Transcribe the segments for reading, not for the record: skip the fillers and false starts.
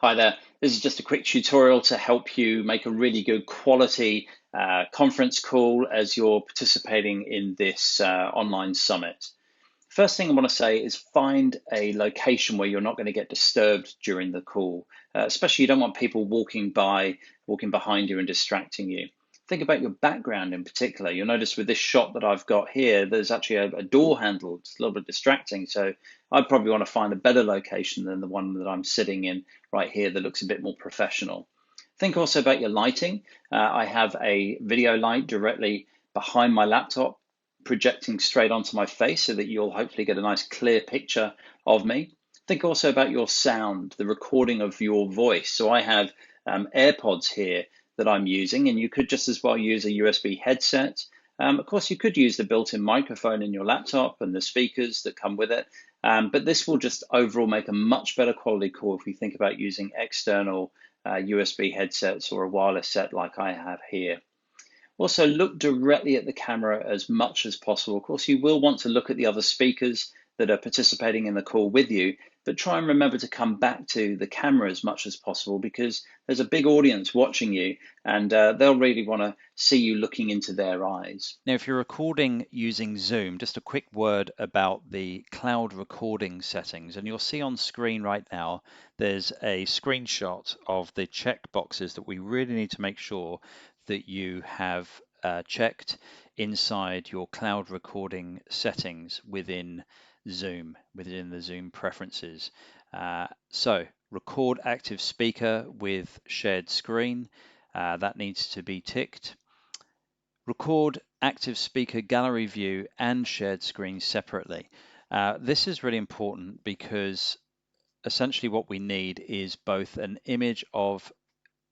Hi there. This is just a quick tutorial to help you make a really good quality conference call as you're participating in this online summit. First thing I want to say is find a location where you're not going to get disturbed during the call. Especially you don't want people walking behind you and distracting you. Think about your background in particular. You'll notice with this shot that I've got here, there's actually a door handle. It's a little bit distracting. So I'd probably want to find a better location than the one that I'm sitting in right here that looks a bit more professional. Think also about your lighting. I have a video light directly behind my laptop projecting straight onto my face so that you'll hopefully get a nice clear picture of me. Think also about your sound, the recording of your voice. So I have AirPods here that I'm using, and you could just as well use a USB headset. Of course, you could use the built-in microphone in your laptop and the speakers that come with it, but this will just overall make a much better quality call if we think about using external USB headsets or a wireless set like I have here. Also, look directly at the camera as much as possible. Of course, you will want to look at the other speakers that are participating in the call with you, but try and remember to come back to the camera as much as possible because there's a big audience watching you and they'll really want to see you looking into their eyes. Now, if you're recording using Zoom, just a quick word about the cloud recording settings. And you'll see on screen right now, there's a screenshot of the check boxes that we really need to make sure that you have checked inside your cloud recording settings within Zoom, within the Zoom preferences. So record active speaker with shared screen. That needs to be ticked. Record active speaker gallery view and shared screen separately. This is really important because essentially what we need is both an image of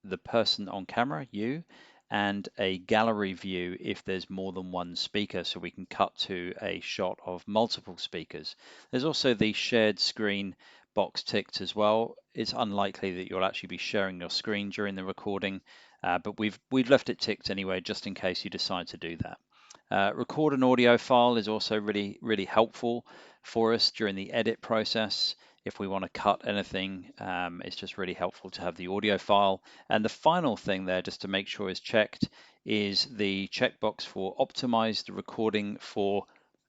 the person on camera, you, and a gallery view if there's more than one speaker, so we can cut to a shot of multiple speakers. There's also the shared screen box ticked as well. It's unlikely that you'll actually be sharing your screen during the recording, but we've left it ticked anyway, just in case you decide to do that. Record an audio file is also really helpful for us during the edit process. If we want to cut anything, it's just really helpful to have the audio file. And the final thing there, just to make sure is checked, is the checkbox for optimize the recording for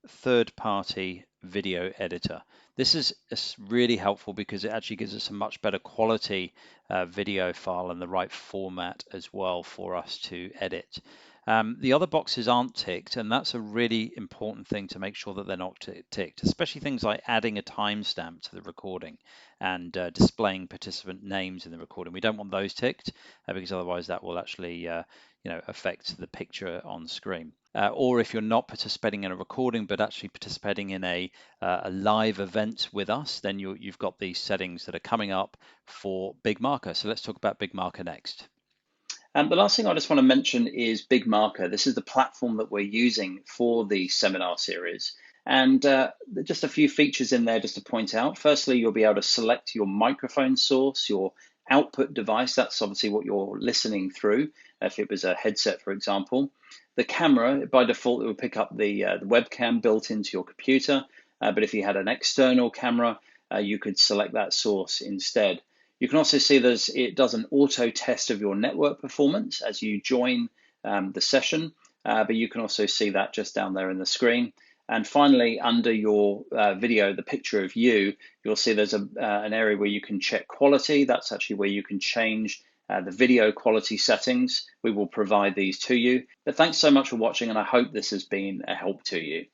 third-party video editor. This is really helpful because it actually gives us a much better quality video file and the right format as well for us to edit. The other boxes aren't ticked, and that's a really important thing to make sure that they're not ticked, especially things like adding a timestamp to the recording and displaying participant names in the recording. We don't want those ticked because otherwise that will actually affect the picture on screen. Or if you're not participating in a recording but actually participating in a live event with us, then you've got these settings that are coming up for BigMarker. So let's talk about BigMarker next. The last thing I just want to mention is BigMarker. This is the platform that we're using for the seminar series. And just a few features in there just to point out. Firstly, you'll be able to select your microphone source, your output device. That's obviously what you're listening through, if it was a headset, for example. The camera, by default, it will pick up the webcam built into your computer. But if you had an external camera, you could select that source instead. You can also see it does an auto test of your network performance as you join the session, but you can also see that just down there in the screen. And finally, under your video, the picture of you, you'll see there's an area where you can check quality. That's actually where you can change the video quality settings. We will provide these to you. But thanks so much for watching, and I hope this has been a help to you.